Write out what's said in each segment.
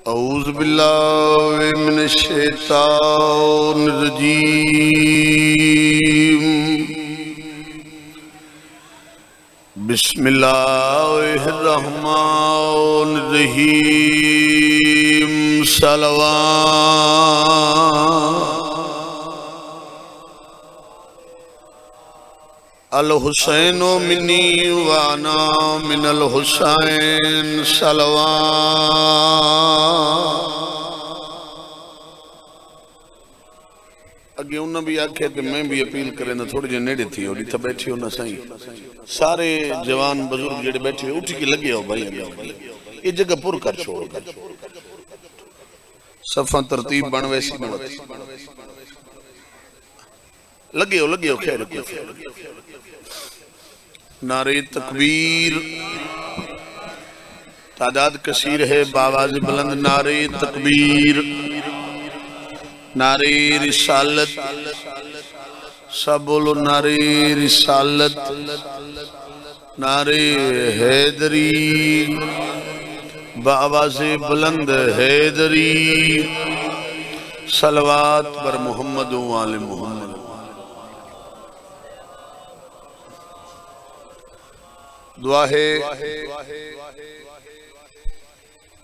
اعوذ باللہ من الشیطان الرجیم بسم اللہ الرحمن الرحیم صلوات الحسین منی وانا من الحسین صلوات۔ اگے انہوں بھی آکھے کہ میں بھی اپیل کریں نا تھوڑی جے نیڑے تھی اور اتھا بیٹھی ہو نا سائیں سارے جوان بزرگ جڑے بیٹھے ہوئے اٹھی کی لگے ہو بھائی یہ جگہ پر کر چھوڑ صفحہ ترتیب بن ویسی نوت لگے ہو خیر کو نعرہ تکبیر تعداد کثیر ہے باواز بلند نعرہ تکبیر نعرہ رسالت سب بولو نعرہ رسالت نعرہ حیدری باواز بلند حیدری صلوات بر محمد و آل محمد۔ دعا ہے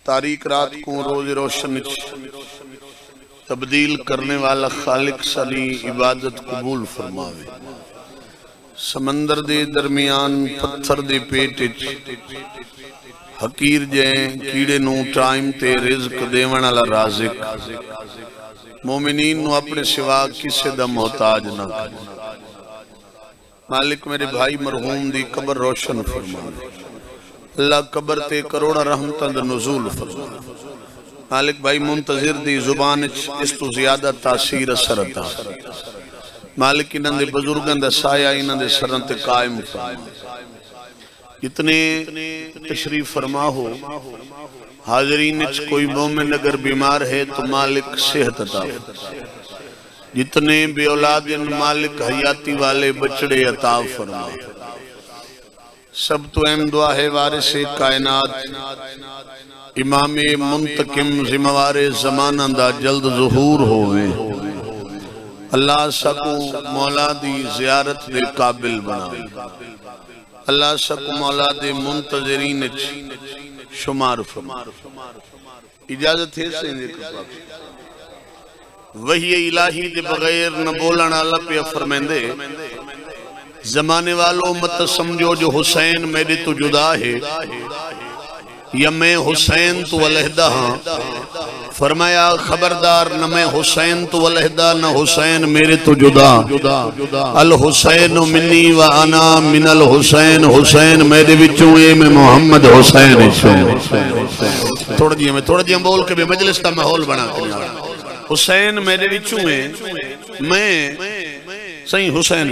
تاریک رات کو روز روشن تبدیل کرنے والا خالق سلی عبادت قبول فرماوے۔ سمندر دے درمیان پتھر دے پیٹ حقیر جائیں کیڑے نو ٹائم تے رزق دیوان والا رازق مومنین نو اپنے سوا کسے دا محتاج نہ کر۔ مالک میرے بھائی مرحوم دی قبر روشن فرماوے، اللہ قبر تے کروڑا رحمتاں دا نزول فرماوے۔ مالک بھائی منتظر دی زبان اس تو زیادہ تاثیر اثر عطا مالک انہاں دے بزرگاں دا سایہ انہاں دے سراں تے قائم فرماوے۔ جتنے تشریف فرما ہو حاضرین اچ کوئی مومن اگر بیمار ہے تو مالک صحت عطا فرماوے، جتنے بے اولاد ان مالک حیاتی والے بچڑے عطا فرمائے۔ سب تو اہم دعا ہے وارث کائنات امام منتقم ذمہوار زمانہ دا جلد ظہور ہوئے، اللہ سکو مولا دی زیارت دے قابل بنائے، اللہ سکو مولا دے منتظرین شمار فرمائے۔ اجازت ہے سے وحی الہی دے بغیر نہ بولنا اللہ پہ فرمیندے زمانے والوں مت سمجھو جو حسین میرے تو جدا ہے یا میں حسین تو علیحدہ ہاں، فرمایا خبردار نہ میں حسین تو علیحدہ نہ حسین میرے تو جدا، الحسین منی و انا من الحسین، حسین میرے بچوں اے میں محمد حسین تھوڑا جی ہم بول کے بھی مجلس کا ماحول بنا کرنا۔ حسین میرے وچوں ہے میں صحیح حسین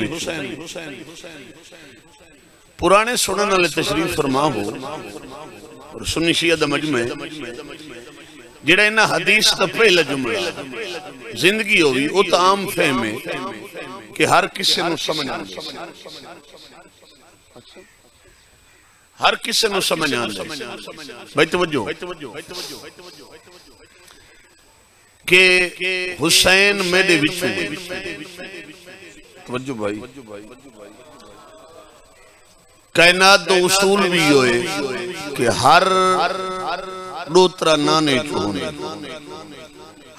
پرانے سنن والے تشریف فرما ہو اور سنی شیعہ دا مجمع جڑا انہا حدیث دا پہلا جملہ زندگی ہوئی او تا عام فہم ہے کہ ہر کسی نو سمجھ آنے ہر کسی نو سمجھ آنے بھائی توجہ کہ حسین میرے وچوں توجہ بھائی کائنات دو اصول بھی ہوئے کہ ہر دوترا نانے چھونے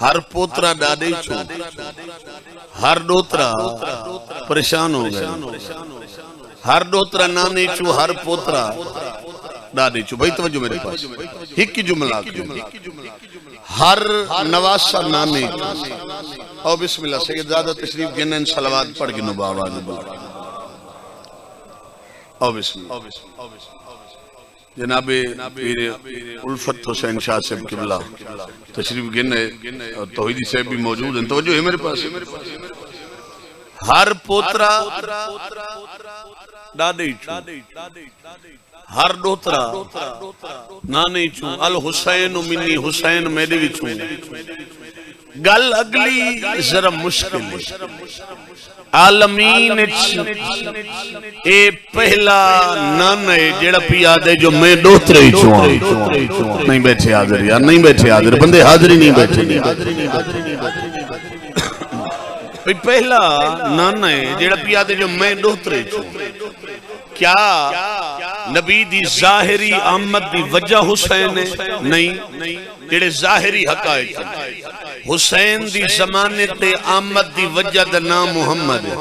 ہر پوترا ڈاڈے چھونے ہر دوترا پریشان ہو گئے ہر دوترا نانے چھو ہر پوترا ڈاڈے چھو بھائی توجہ میرے پاس ایک کی جملہ ہر نواسہ نانے او بسم اللہ سید زیادہ تشریف گنن صلوات پڑھ گنو بابا او بسم اللہ جناب پیر الفت حسین شاہ صاحب قبلہ تشریف گنے اور توحیدی صاحب بھی موجود ہیں توجہ ہے میرے پاس ہر پوترا ڈاڈے چھو ہر دوترا نانے چھو الحسین منی حسین میرے بھی چھو گل اگلی ذرا مشکل ہے عالمین اے پہلا نان ہے جیڑا پی آدھے جو میں دوترے ہی چھوڑا نہیں بیٹھے حاضر یار نہیں بیٹھے حاضر بندے حاضری نہیں بیٹھے پہلا نان ہے جیڑا پی آدھے جو میں دوترے ہی چھوڑا کیا نبی دی ظاہری آمد دی وجہ حسین ہے نہیں جیڑے ظاہری حقائق حسین دی زمانے تے آمد دی وجہ دا نام محمد ہے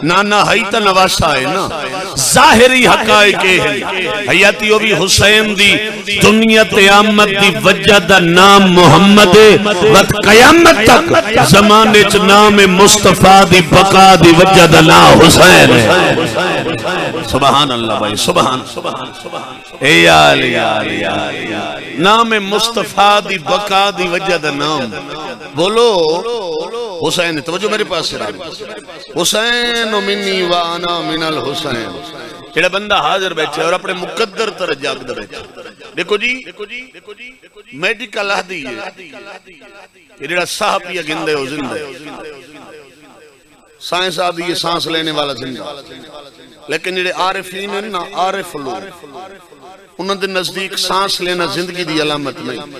نانا حیطہ نواسا ہے نا ظاہری حقائق ہے حیاتیو بھی حسین دی دنیا تے آمد دی وجہ دا نام محمد ہے وقت قیامت تک زمانے چ نام مصطفیٰ دی بقا دی وجہ دا نام حسین ہے سبحان اللہ بھائی سبحان اے یا علی نام مصطفیٰ دی بقا دی وجہ دا نام بولو حسین توجہ میرے پاس سے حسین منی وانا من الحسین جڑا بندہ حاضر بیٹھے اور اپنے مقدر تر جاگدہ بیٹھے دیکھو جی میڈیکل احدی ہے یہ جڑا صاحب یا گندے ہو زندہ سائنس آدھی یہ سانس لینے والا زندہ لیکن جڑے عارفین ہیں نا عارف لوگ انہوں نے نزدیک سانس لینا زندگی دی علامت نہیں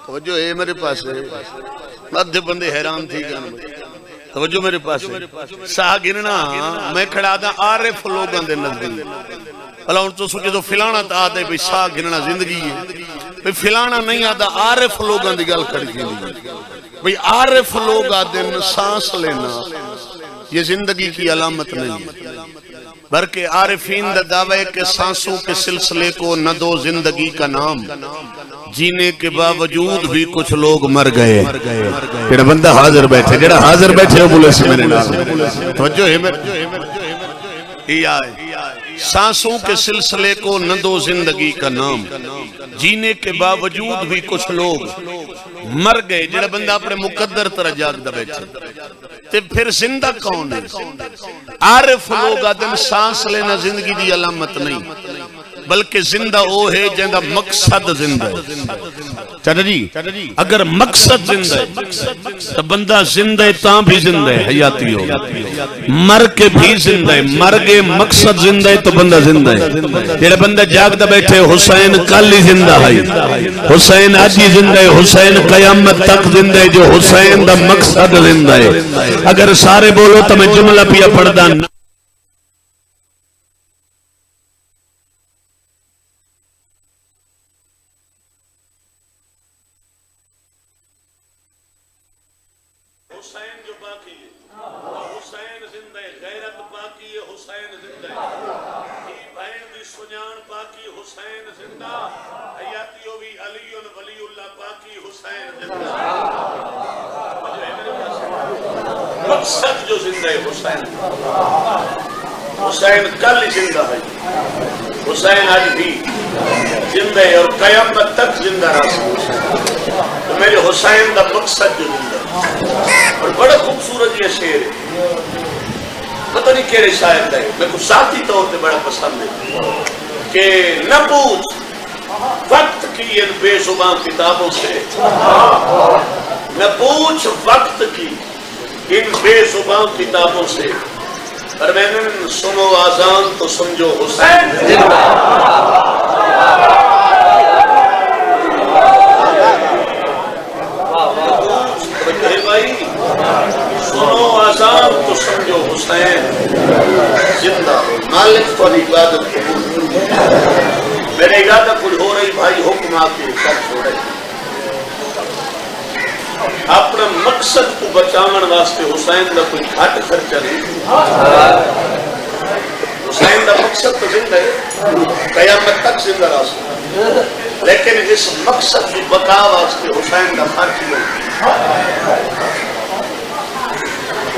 توجہ ہے میرے پاس ہے ادھے بندے حیران تھی گا توجہ میرے پاس ہے ساہ گرنا میں کھڑا دا عارف لوگاں دے نزدیک اللہ ان تو سوچے تو فلانا تا آدھے بھی ساہ گرنا زندگی ہے بھی فلانا نہیں آدھا عارف لوگاں دی گل کھڑی کی بھی عارف لوگ آدھے سانس لینا یہ زندگی کی علامت نہیں ہے بلکہ عارفین دا دعوے کہ سانسوں کے سلسلے کو نہ دو زندگی کا نام جینے کے باوجود بھی کچھ لوگ مر گئے جڑا بندہ حاضر بیٹھے جڑا حاضر بیٹھے وہ بولے سے میرے نام توجہ ہے میرے سانسوں کے سلسلے کو نہ دو زندگی کا نام جینے کے باوجود بھی کچھ لوگ مر گئے جڑا بندہ اپنے مقدر طرح جاگدہ بیٹھے تے پھر زندہ کون ہے عارف لوگ آدم سانس لینا زندگی دی علامت نہیں بلکہ زندہ وہ ہے جہاں مقصد زندہ ہے چاہتا جی اگر مقصد زندہ ہے تو بندہ زندہ ہے تاں بھی زندہ ہے حیاتی ہو مر کے بھی زندہ ہے مر گئے مقصد زندہ ہے تو بندہ زندہ ہے جیڑا بندہ جاگدہ بیٹھے حسین کل ہی زندہ ہے حسین آج ہی زندہ ہے حسین قیامت تک زندہ ہے جو حسین دا مقصد زندہ ہے اگر سارے بولو تو میں جملہ پیا پڑھ دا حسین جو باقی ہے حسین زندہ ہے غیرت باقی ہے حسین زندہ ہے بہن دی سنیان باقی حسین زندہ حیاتیو بھی علی ولی اللہ باقی حسین زندہ مقصد جو زندہ ہے حسین حسین کل زندہ ہے حسین آج بھی زندہ ہے اور قیامت تک زندہ رہا تو میرے حسین دا مقصد جو زندہ اور بڑا خوبصورت یہ شعر ہے پتہ نہیں کیڑے شاعر ہے میں کو ذاتی طور پہ بڑا پسند ہے کہ نہ پوچھ وقت کی ان بے زبان کتابوں سے نہ پوچھ وقت کی ان بے زبان کتابوں سے پر میں نے سنو آزان تو سمجھو حسین زندہ سنو آزان تو سمجھو حسین زندہ مالک تو عبادت قبول میرے ارادہ کچھ ہو رہی بھائی حکم آپ کے ساتھ ہو رہے اپنا مقصد کو بچاون واسطے حسین دا کوئی گھٹ خرچہ نہیں حسین دا مقصد تو زندہ ہے قیامت تک زندہ رہا لیکن اس مقصد کی بقا واسطے حسین دا خرچ نہیں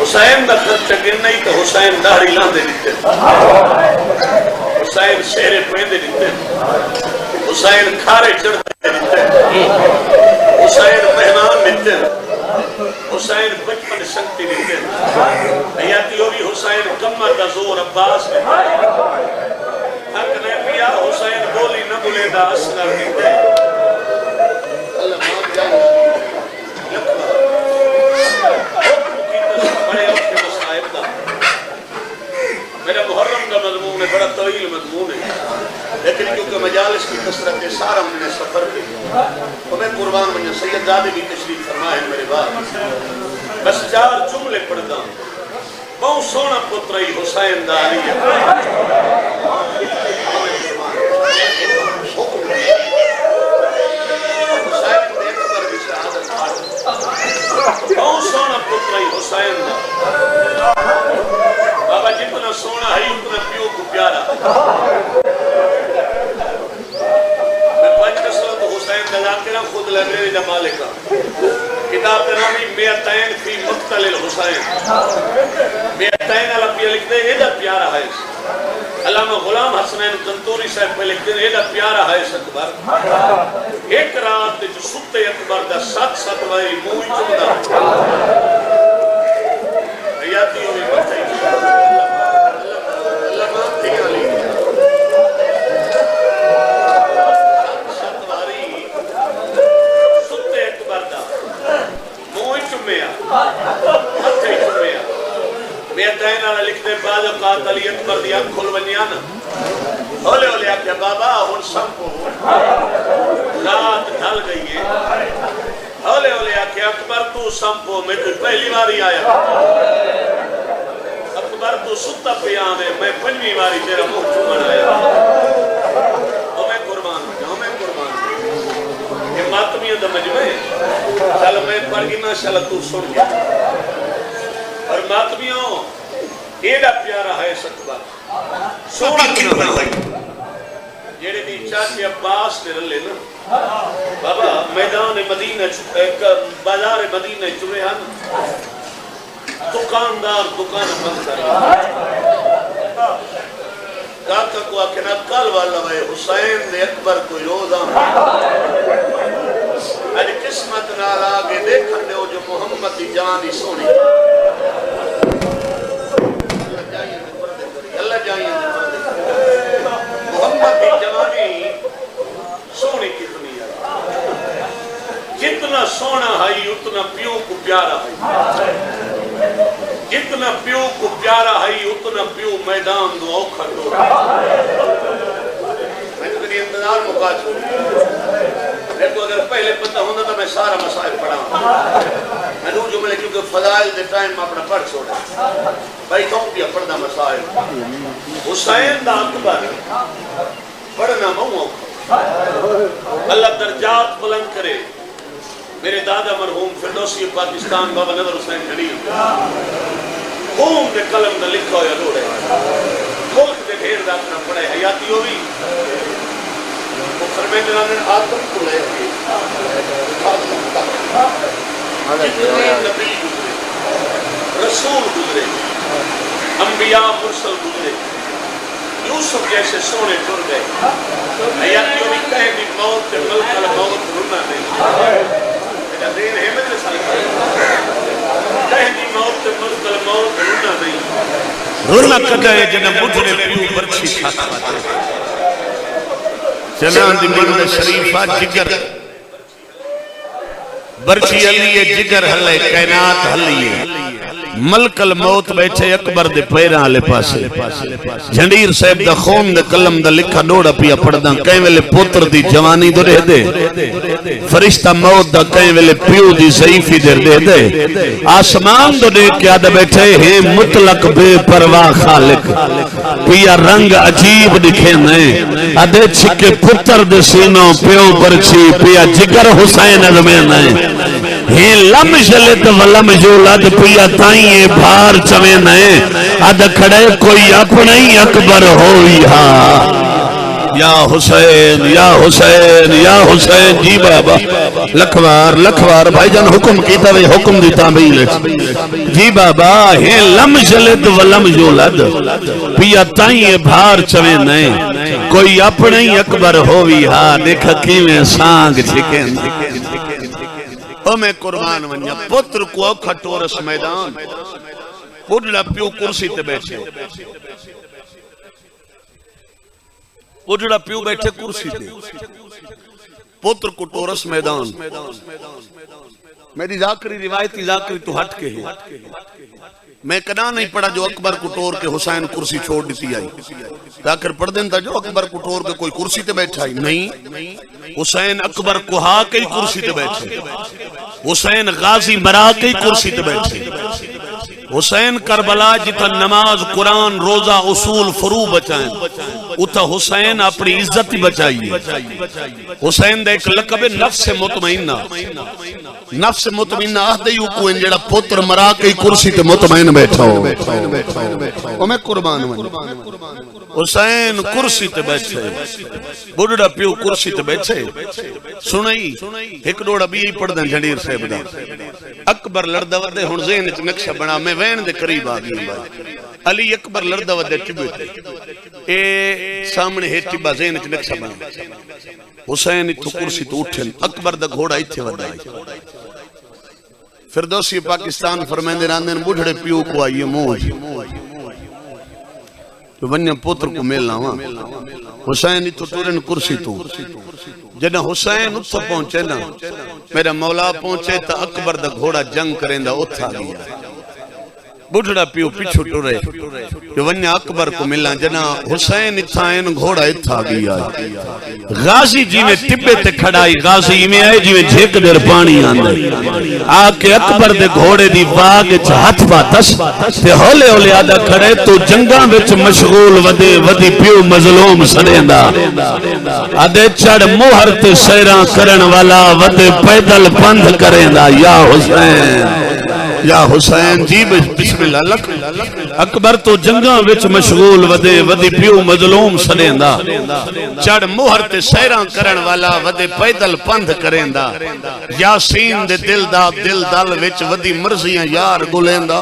حسین دا خرچہ گر نہیں تو حسین داڑھی لاندے دیتے حسین شہرے پہندے دیتے حسین کھارے چڑھتے دیتے حسین مہمان دیتے حسین بچپن شکتی دیتے حیاتیو بھی حسین کمر کا زور عباس دیتے حق نے پیا حسین بولی نہ بولے دا اسنر دیتے اللہ مات جاؤ قربان بنیا سید زادے بھی تشریف فرمائے میرے بعد بس 4 جملے پڑھتا بہت سونا پترائی حسین داری بہت سونا پترائی حسین دا بابا جتنا سونا ہے اتنا پیو کو پیارا میں 5 قسمت حسین دا ذاکرہ خود لائبریری دا مالکہ کتاب تنامی بیعتین فی مقتل الحسین بیعتین اللہ پیا لکھتے ہیں یہ دا پیارا ہے علامہ غلام حسنین کنتوری صاحب پہ لکھتے ہیں یہ دا پیارا ہے اکبر ایک رات جو ستے اکبر دا 7 وائی موئی چمدہ حیاتی ہوئی بتائی اللہ مانتی علی 7 واری ستے اکبر دا موئی چمیا ہتھے چمیا بیعتین اللہ لکھتے بعد اوقات علی اکبر دی انکھل ونیانا ہولے ہولے آکھیا بابا ہن سمپو رات ڈھل گئی ہے ہولے ہولے آکھیا اکبر تو سمپو میں تو پہلی باری آیا اکبر تو ستا پہ آنے میں 5ویں باری تیرا منہ چومن آیا ہمیں قربان یہ ماتمیہ دا مجمع ہے چل میں پڑھ گی ماشاءاللہ تو سن گیا اور ماتمیوں ایڈا پیارا ہے اکبر سونا کتنا ہے جیڑے دی چاچے عباس نے رلے نا بابا میدان مدینہ بازار مدینہ چوئے ہیں دکاندار دکان بند کر کاکا کو آکھنا کل والا ہے حسین دے اکبر کوئی روزہ اج قسمت نال آگے دیکھن دے جو محمد دی جان ہی سونی اللہ جائیں محمد دی جوانی سونی کتنی ہے جتنا سونا ہے اتنا پیو کو پیارا ہے جتنا پیو کو پیارا ہے اتنا پیو میدان دو اوکھا دو میں تو میری انتظار مکا چھوڑی لیکن اگر پہلے پتہ ہونا تو میں سارا مسائل پڑھا میں دو جملے کیونکہ فضائل دے ٹائم میں اپنا پڑھ چھوڑا بھائی تو بھی پڑھنا مسائل حسین دا اکبر پڑھنا مو اللہ درجات بلند کرے میرے دادا مرحوم فردوسی پاکستان بابا نظر حسین خلیل خون دے قلم دا لکھا ہویا روڑے ملک دے ڈھیر دا اپنا پڑھے حیاتی ہوئی وہ فرمیدے رانن آدم کو لے جتنے نبی گزرے رسول گزرے انبیاء مرسل گزرے یوسف جیسے سونے ٹر گئے حیاتی ہوئی کہیں بھی موت کے ملک الموت رنا نہیں دین ہے میں سال کہنی موت تے مزدل موت رونا نہیں رونا کدا ہے جنہ مجھنے پیو برچی کھاتا چنان دی مرد شریفہ جگر برچی علی جگر حلے کائنات حلیے ملک الموت بیٹھے اکبر دے پیران لے پاسے جھنڈیر صاحب دا خون دے قلم دا لکھا ڈوڑا پیا پڑھداں کہیں ویلے پوتر دی جوانی دو رہ دے فرشتہ موت دا کہیں ویلے پیو دی ضعیفی دے دے آسمان دو دے کیا دا بیٹھے ہیں مطلق بے پرواہ خالق پیا رنگ عجیب دکھے نئے ادھے چھکے پتر دے سینوں پیو برچی پیا جگر حسین ازمین ہے ہی لم جلد ولم جولد پیا تائیں بھار چویں نئے اد کھڑے کوئی اپنا ہی اکبر ہوئی ہاں یا حسین یا حسین یا حسین جی بابا لکھوار بھائی جان حکم کیتا وے حکم دی تعمیل جی بابا ہی لم جلد ولم جولد پیا تائیں بھار چویں نئے کوئی اپنا ہی اکبر ہوئی ہاں دیکھ کیویں سانگ چھکیں او میں قربان ونیا پتر کو اوکھا ٹورس میدان اڈلا پیو کرسی تے بیٹھے اڈلا پیو بیٹھے کرسی تے پتر کو ٹورس میدان میری ذاکری روایتی ذاکری تو ہٹ کے ہے، میں کنا نہیں پڑھا جو اکبر کو ٹور کے حسین کرسی چھوڑ دیتی آئی، ذاکر پڑھ دیں تھا جو اکبر کو ٹور کے کوئی کرسی تے بیٹھا ہی نہیں، حسین اکبر کو ہا کے کرسی تے بیٹھے، حسین غازی مرا کے کرسی تے بیٹھے، حسین کربلا جتا نماز قرآن روزہ اصول فرو بچائیں اتھا حسین اپنی عزت بچائیے، حسین دے ایک لقب نفس مطمئنہ، نفس مطمئنہ آہدیو کو انجڑا پتر مرا کے کرسی تے مطمئن بیٹھا ہو، اور میں قربان ہوں، حسین کرسی تے بیٹھے، بڑھڑا پیو کرسی تے بیٹھے، سنائی ایک ڈوڑا بھی ہی پڑھ دیں جھنڈیر صاحب دا، اکبر لڑدہ ودے ہن ذہن اچ نقشہ بنا، میں وین دے قریب آگئی بھائی، علی اکبر لڑدہ ودے ٹبے اے سامنے ہے ٹبا ذہن اچ نقشہ بنا، حسین اتھو کرسی تو اٹھن، اکبر دا گھوڑا اتھے ودائی، فردوسی پاکستان فرمائندے راندین بڑھڑے پیو کو آئیے موج، تو بنیا پوتر کو ملنا ہوا، حسین اتھو ٹورن کرسی تو، جنہ حسین اتھو پہنچے نا، میرا مولا پہنچے تا اکبر دا گھوڑا جنگ کریں دا اتھا گیا، بڑھڑا پیو پیچھو ٹورے، جو ونیا اکبر کو ملنا جنہ حسین اتھائن گھوڑا اتھا گیا، غازی جی میں ٹبے تے کھڑائی، غازی میں آئے جی میں جھیک دیر پانی آندے، آکے اکبر دے گھوڑے دی باغ ہاتھ پاتس، تے ہولے ہولے آدھا کھڑے تو جنگاں وچ مشغول ودے ودی پیو مظلوم سڑیندہ، آدھے چڑ موہر تے سیران کرن والا ودے پیدل پندھ کریندہ، یا حسین یا حسین جی بسم اللہ لکھ، اکبر تو جنگاں وچ مشغول ودے ودی پیو مظلوم سڑیندہ، چڑ موہر تے سیران کرن والا ودے پیدل پندھ کریندہ، یاسین دے دل دل وچ ودی مرضیاں یار گلیندہ،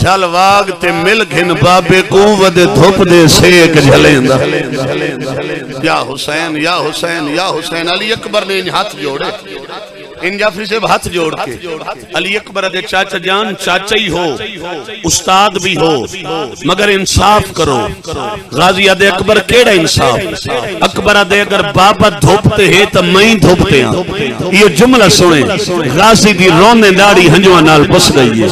جھل واگ تے مل گھن بابے کو ودے دھوپ دے سیک جھلیندہ، یا حسین یا حسین یا حسین، علی اکبر نے ان ہاتھ جوڑے، ان جعفری سے ہاتھ جوڑ کے، علی اکبر دے چاچا جان چاچا ہی ہو، استاد بھی ہو، مگر انصاف کرو، غازی دے اکبر کیڑا انصاف، اکبر دے اگر بابا دھوپتے ہیں تو میں دھوپتے ہیں، یہ جملہ سنیں، غازی دی رونے داڑی ہنجوہ نال پس گئی ہے،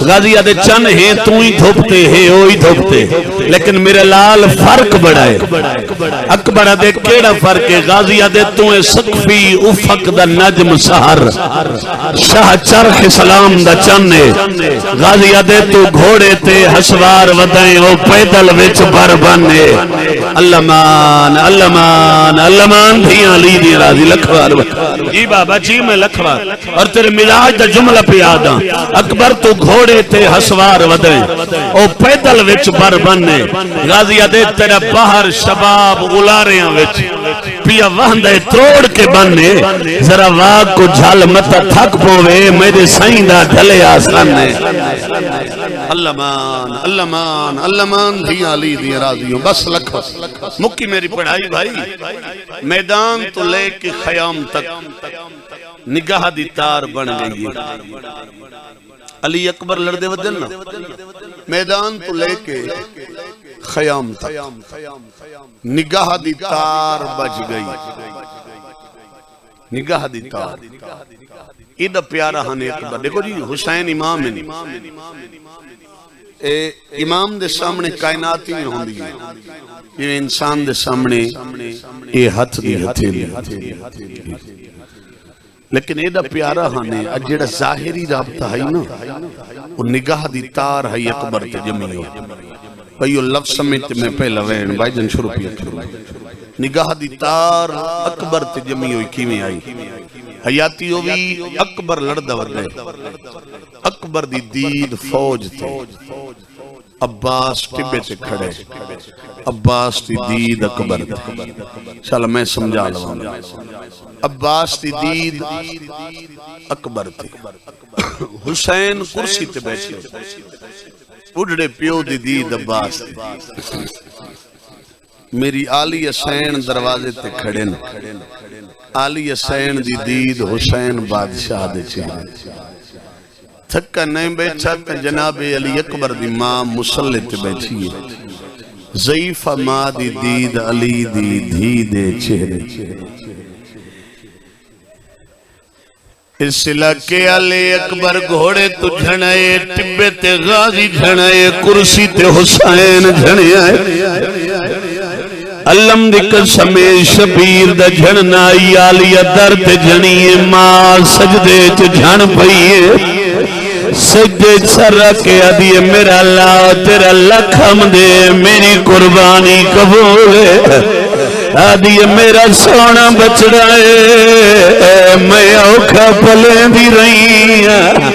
غازی دے چن ہیں تو ہی دھوپتے ہیں وہ ہی دھوپتے، لیکن میرے لال فرق بڑا ہے، اکبر دے کیڑا فرق ہے، غازی دے تو سقفی افق دا نجم سہر، شاہ چرخ سلام دا چنے، غازی دے تو گھوڑے تے حسوار ودائیں وہ پیدل وچ بر بنے، اللہ مان دھیاں لی دی راضی لکھوار، جی بابا جی میں لکھوار، اور تیرے ملاج دا جملہ پہ آدھا، اکبر تو گھوڑے تے حسوار ودائیں وہ پیدل وچ بر بنے، غازی دے تیرا باہر شباب غلاریاں وچ پیا وہندے تروڑ کے بننے، ذرا واگ کو جھال متا تھک پوے میرے سائیں دا ڈھلے آسان نے، اللہ مان دھیاں لی دی راضیوں، بس لکھو مکی میری پڑھائی بھائی، میدان تو لے کے خیام تک نگاہ دی تار بن گئی، علی اکبر لڑ دے ودن نا، میدان تو لے کے خیام تک نگاہ دی تار بج گئی، نگاہ دی تار، ایدہ پیارا ہنے اکبر، دیکھو جی حسین امام ہے، امام دے سامنے کائناتی میں ہوں دی، یہ انسان دے سامنے یہ ہتھ دی ہتھیلی، لیکن ایدہ پیارا ہنے اجڑا ظاہری رابطہ ہے نا، وہ نگاہ دی تار ہے اکبر تے جمی ہو، بھائیو لفظ سمیت میں پہلا وین بھائی جن شروع پیا نگاہ دی تار اکبر تے جمی ہوئی کیویں آئی، حیاتی ہوئی اکبر لڑدہ ودے، اکبر دی دید فوج تے، عباس ٹبے تے کھڑے، عباس دی دید اکبر تے، چلا میں سمجھا لوں، عباس دی دید اکبر تے، حسین کرسی تے بیٹھے، اڑڑے پیو دی دید عباس تے، میری آلی حسین دروازے تے کھڑے نا، آلی حسین دی دید حسین بادشاہ دے چہرے، تھکا نہیں بیٹھا کہ جناب علی اکبر دی ماں مسلط بیٹھی ہے، ضعیفہ ماں دی دید علی دی دھی دے چہرے، اس علاقے والے اکبر گھوڑے تو جھنائے، ٹبے تے غازی جھنائے، کرسی تے حسین جھنائے، علم دی قسم شبیر دا جھننا عالیہ در تے جھنیے، ماں سجدے چ جھن پئیے، سجدے سر رکھے آدھیے میرا اللہ تیرا لکھم دے، میری قربانی قبول ہے، آدھیے میرا سونا بچڑا ہے، میں اوکھا پلیں دی رہی ہاں،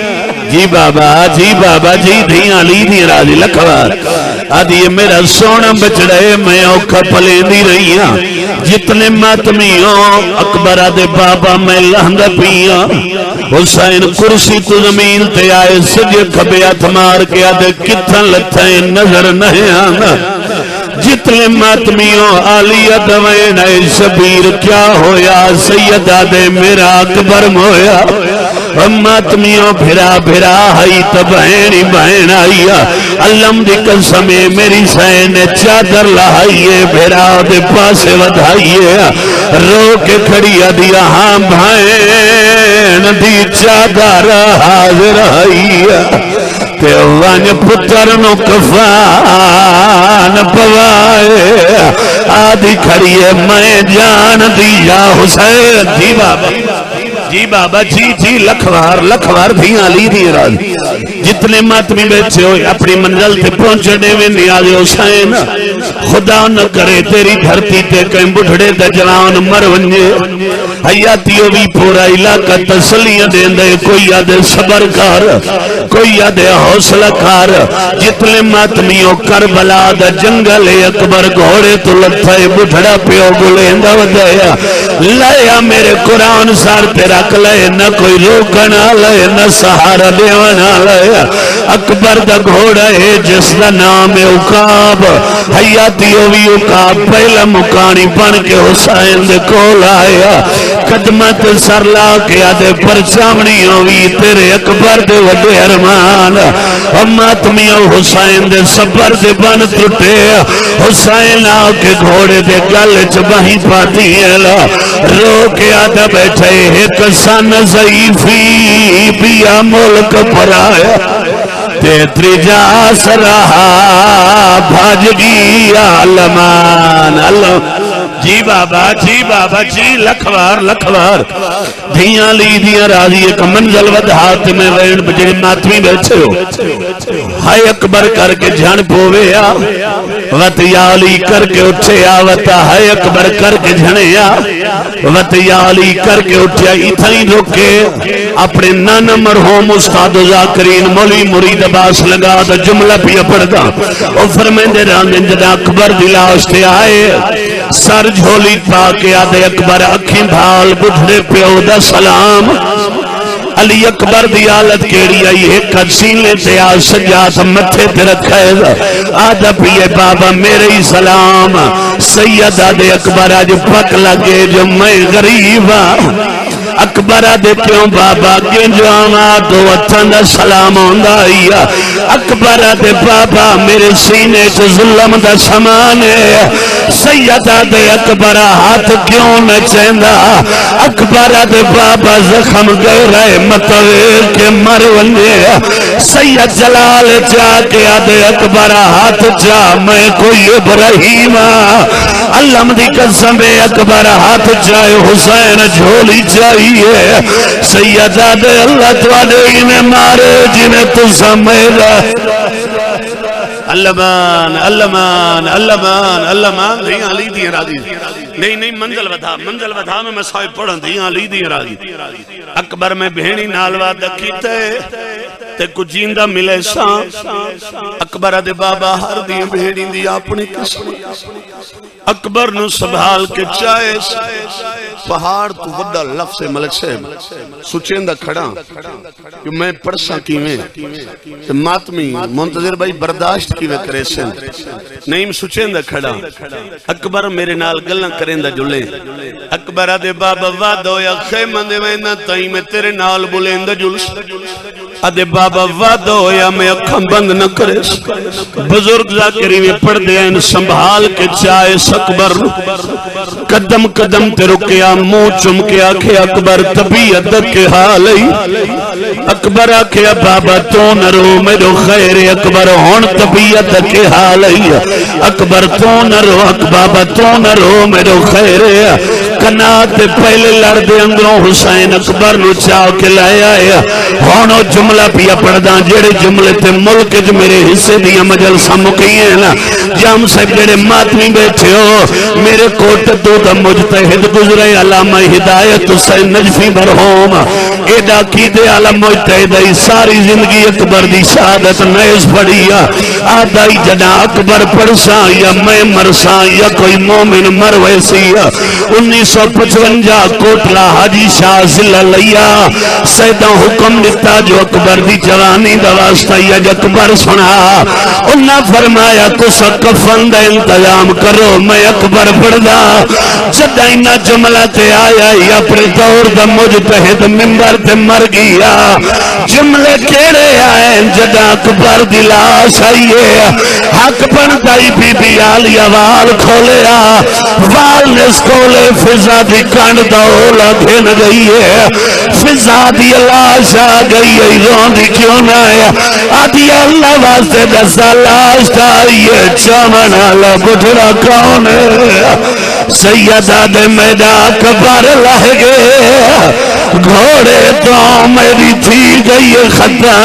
جی بابا جی دھیاں لی دی راضی لکھوار، آدھیے میرا سونا بچڑا ہے، میں اوکھا پلیں دی رہی ہاں، جتنے ماتمیوں اکبر آدھے بابا میں لہنگا پیاں، حسین کرسی تو زمین تے آئے، سجے کھبے اتمار کے آدھے کتن لتھائیں نظر نہیں آنا، جتنے ماتمیوں آلیہ دوائن اے شبیر کیا ہویا، سید آدھے میرا اکبر مویا، ماتمیوں بھرا بھرا ہائی تبہینی بہن آئیا، علم دی قسمے میری سین چادر لہائیے، بھرا دے پاسے ودھائیے، رو کے کھڑیا دیا ہاں بھائن دی چادر حاضر آئیا، تے وانج پتر نو کفان پوائے، آدھی کھڑیے میں جان دیا حسین، جی بابا جی لکھوار دھیاں لی دی راز، جتنے ماتمی بیٹھے ہوئے اپنی منزل تے پہنچنے میں نیاز حسین، خدا نہ کرے تیری دھرتی تے کہیں بڑھڑے دا جوان مر ونجے، حیاتیوں بھی پورا علاقہ تسلیاں دیں دے، کوئی یادے صبر کار، کوئی یادے حوصلہ کار، جتنے ماتمیوں کربلا دا جنگل اکبر گھوڑے تو لتھائے، بڑھڑا پیو گلیں دا ودایا، لیا میرے قرآن سار تیرا لے، نہ کوئی روکنا لے، نہ سہارا دیوانا لے، اکبر دا گھوڑا ہے جس دا نام ہے عقاب، حیاتیوں بھی عقاب، پہلا مکانی بن کے حسین دے کول آیا، قدمت سر لا کے آدھے پرچامنیوں بھی تیرے اکبر دے وڈے ارمان، ماتمیوں حسین دے سبر دے بن ٹوٹے، حسین آ کے گھوڑے دے گل چبہیں پاتی ہے، رو کے آدھا بیٹھے ایک سن ضعیفی بیا ملک پر آیا، تیتری جاس رہا بھاج گیا علمان، جی بابا جی لکھوار دھیاں لی دیا راضی ایک منزل ودھات میں وین بجے ماتمی بیٹھے ہو، ہائے اکبر کر کے جھن پووے آ، وط یالی کر کے اٹھے آ، وطا ہائے اکبر کر کے جھنے آ، وط یالی کر کے اٹھے آ، اتھائی روکے اپنے نانا مرحوم استاد ذاکرین مولی مرید عباس لگا دا جملہ پیا پڑھ دا، او فرمیندے راندن جدا اکبر دلاشتے آئے، سر جھولی پاکے آدھے اکبر اکھیں بھال بڑھڑے پیو دا سلام، علی اکبر دی آلت کیڑی آئی ایک سینے تے آ سجاد متھے تے رکھے آدھا پیے بابا میرے ہی سلام، سید آدھے اکبر آج پک لگے جو میں غریبا، اکبر آدھے پیوں بابا گنجو آماد دو اتھن دا سلام ہوندہ آئیا، اکبر آدھے بابا میرے سینے سے ظلم دا سمانے، سید آدھے اکبر ہاتھ کیوں نہ چیندہ، اکبر آدھے بابا زخم گئے رہے متویر کے مروننے، سید جلال جا کے آدھے اکبر ہاتھ جا میں کوئی ابراہیم، علم دی قسم اکبر ہاتھ جائے حسین جھولی جائیے، سید آدھے اللہ توڑے انہیں مارے جنہیں تو سمیدہ، اللہ دھیاں لی دی راضی، نہیں منزل ودھا میں مسائب پڑھن دھیاں لی دی راضی، اکبر میں بہنی نالوہ دکھیتے تے کچھ جیندہ ملے سان، اکبر دے بابا ہر دی بہنی دی اپنی قسم، اکبر نو سبھال کے چاہے پہاڑ تو وڈا لفظ ملک سے سچیندہ کھڑا کہ میں پرسا کیویں ماتمی منتظر بھائی برداشت کیویں کرے سن نہیں سچیندہ کھڑا، اکبر میرے نال گلن کریں دا جلے، اکبر دے بابا وعدو یا خیمہ دے وینا تائی میں تیرے نال بلین دا جلس، ادے بابا وعدو یا میں اکھم بند نہ کرے، بزرگ ذاکری میں پڑھ دے ہیں سنبھال کے چاہے اکبر قدم قدم تے رکے لگیا منہ چم کے آکھے اکبر طبیعت کے حال اکبر آکھے بابا تو نہ رو میرے خیر اکبر ہون طبیعت کے حال اکبر تو نہ رو بابا تو نہ رو میرے خیر کنات پہلے لڑ دے اندروں حسین اکبر نو چاہ کے لائے آیا ہونو جملہ پیا پڑھداں جیڑے جملے تے ملک جو میرے حصے دیا مجلسہ مکئی ہیں نا جام صاحب جیڑے ماتمی بیٹھے ہو میرے کوٹ تو دا مجتہد گزرے علامہ ہدایت حسین نجفی مرحوم ایڈا کی دے علامہ مجتہد ساری زندگی اکبر دی شہادت نیز پڑھیا آدھائی جنا اکبر پڑھسا یا میں مرسا یا کوئی مومن مرویسی 1955 کوٹلا حاجی شاہ ضلع لیا سیدہ حکم دیتا جو اکبر دی جوانی دا واسطہ یا اکبر سنا انہا فرمایا کس کفن دا انتظام کرو میں اکبر پڑھدا جدہ انہا جملہ تے آیا یا اپنے دور دا مجتہد ممبر تے مر گیا جملے کیڑے آئے جدہ اکبر دی لاش آئیے حق بندائی بی بی آلیا وال کھولیا وال نسکولے فضا دی کانڈ دولا گھن گئی ہے فضا دی لاش آ گئی ہے روندی کیوں نہ ہے آدھی اللہ واسطے دسا لاش دائیے چامنا لبٹھڑا کون ہے سیدہ دے میدہ اکبر لہ گئے گھوڑے تو میری تھی گئی خطا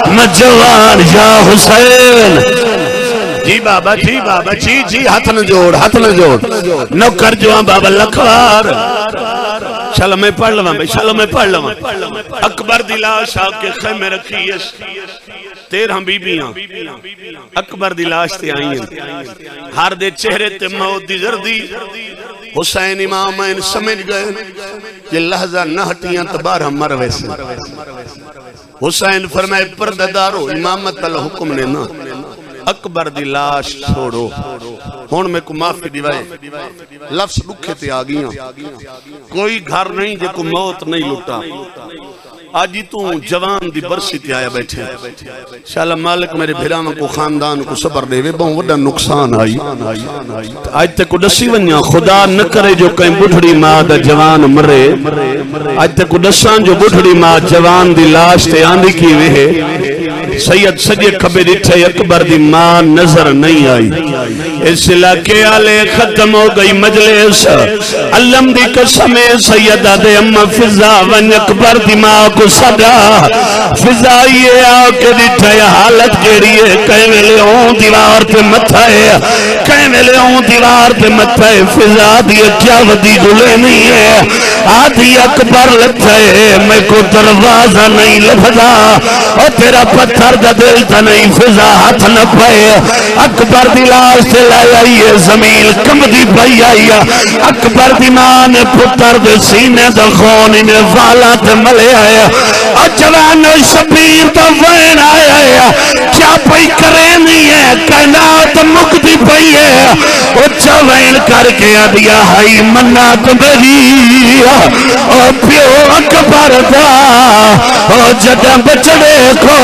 میں جوان یا حسین جی بابا جی ہاتھ نہ جوڑ نوکر جوان بابا لکھوار چلو میں پڑھ لوں اکبر دی لاش آکے خیمے رکھی ہے 13 بیبیاں اکبر دی لاش تے آئی ہیں ہر دے چہرے تے موت دی زردی حسین امامین سمجھ گئے یہ لحظہ نہ ہٹیاں تبارہ مر ویسے حسین فرمائے پرددارو امامت الحکم نے نا اکبر دی لاش چھوڑو ہون میں کو معافی دیوائے لفظ لکھے تے آگیاں کوئی گھر نہیں جے کو موت نہیں لٹا آجی تو جوان دی برسی تے آیا بیٹھے شاءاللہ مالک میرے بھیران کو خاندان کو صبر دے وے بہن وڈا نقصان آئی آج تے کو دسی ونیا خدا نہ کرے جو کہیں بڑھڑی ماں دا جوان مرے آج تے کو دسان جو بڑھڑی ماں جوان دی لاش تے آندھی کی وے سید سجے کھبے ڈٹھے اکبر دی ماں نظر نہیں آئی اس علاقے آلے ختم ہو گئی مجلس علم دی قسم سیدہ دے اما فضا ون اکبر دی ماں کو صدا فضا یہ آکے ڈٹھے حالت کیڑی ہے کہیں ویلے ہوں دیوار پہ متھا ہے کہیں ویلے ہوں دیوار پہ متھا ہے فضا دی کیا ودی گلے نہیں ہے آدھی اکبر لتھا ہے میں کو دروازہ نہیں لفظا اور تیرا پتھر دا دل تا نہیں فضا ہاتھ نہ پائے اکبر دی لاش سے لائے آئیے زمین کم دی پائی آئیے اکبر دی ماں نے پتر دے سینے دا خون انہیں والا تے ملے آئے اور جوان شبیر دا وین آئے آئے کیا پئی کرے نہیں ہے کائنات مکتی پئی ہے اور جوین کر کے دیا ہائی منات میری اور پیو اکبر دا اور جدہ بچڑے کو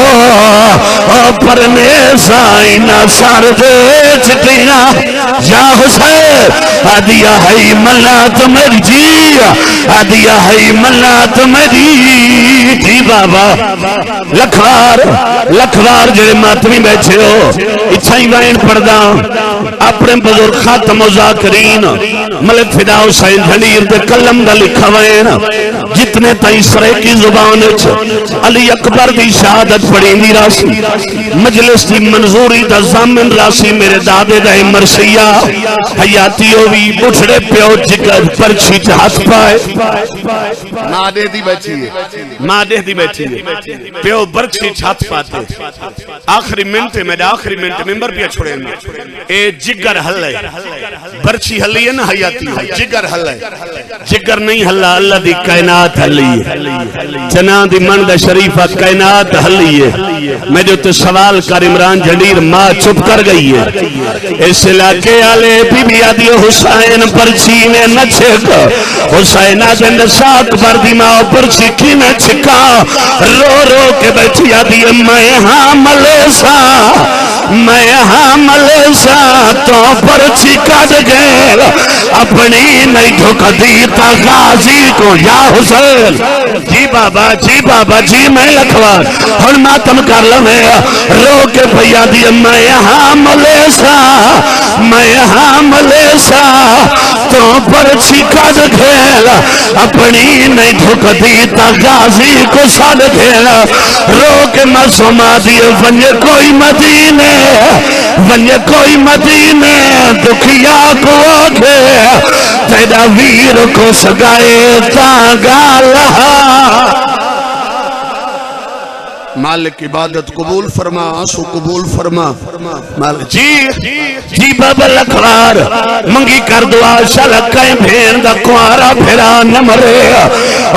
اور پرنے سائنہ سار دے چکینا یا حسین آدیا ہے منات میری جی آدیا ہے منات میری جی بابا لکھوار جڑے ماتمی بیٹھے ہو اچھائی وائن پردہ اپنے بزرگ خاتم و ذاکرین ملک فدا حسین جھنیر دے کلم دا لکھا وائن جتنے تائیں سرے کی زبان علی اکبر دی شہادت پڑی دی راسی مجلس دی منظوری دا زامن راسی میرے دادے دا مرسیہ حیاتی ہوئی بٹھڑے پیو جگر پرچھی ہاتھ پائے مادے دی بیٹھی ہے پیو برچھی ہاتھ پاتے آخری منٹ میرے آخری منٹ ممبر پیا چھوڑے اے جگر حل ہے برچھی حلی ہے نا حیاتی ہے جگر حل ہے جگر نہیں حلہ اللہ دی کائنات حلی ہے جنان دی مندہ شریفہ کائنات حلی ہے میں جو تو سوال کر عمران جھنڈیر ماں چھپ کر گئی ہے اس علاقے آلے بی بی آدھی حسین پرچی نے نہ چھک حسین آدھے نساک بردی ماں پرچی کی نہ چھکا رو رو کے بیٹھی آدھی میں ہاں ملے سا میں حامل ساتوں پر چھکڑ گئے اپنی نہیں دھوکہ دیتا غازی کو یا حسین جی بابا جی میں لکھوار ہن ماتم کر لوے رو کے بھیا دی میں حامل سا تو پر چھکڑ گئے اپنی نہیں دھوکہ دیتا غازی کو سڑ گئے رو کے معصومہ دیے ونجے کوئی مدینے دکھیا کو آگے تیرا ویر کو سگائے تاگا لہا مالک عبادت قبول فرما آنسو قبول فرما مالک جی بابا لکھوار منگی کر دعا شلکیں بھین دا کوارا پھرا نہ مرے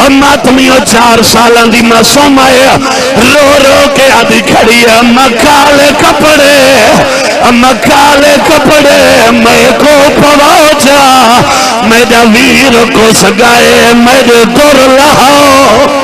اور ماتمیوں 4 سالان دی معصوم آئے رو رو کے آدھی کھڑی ہے مکالے کپڑے میں کو پہنچا میرا ویر کو سگائے میرے در لہاؤ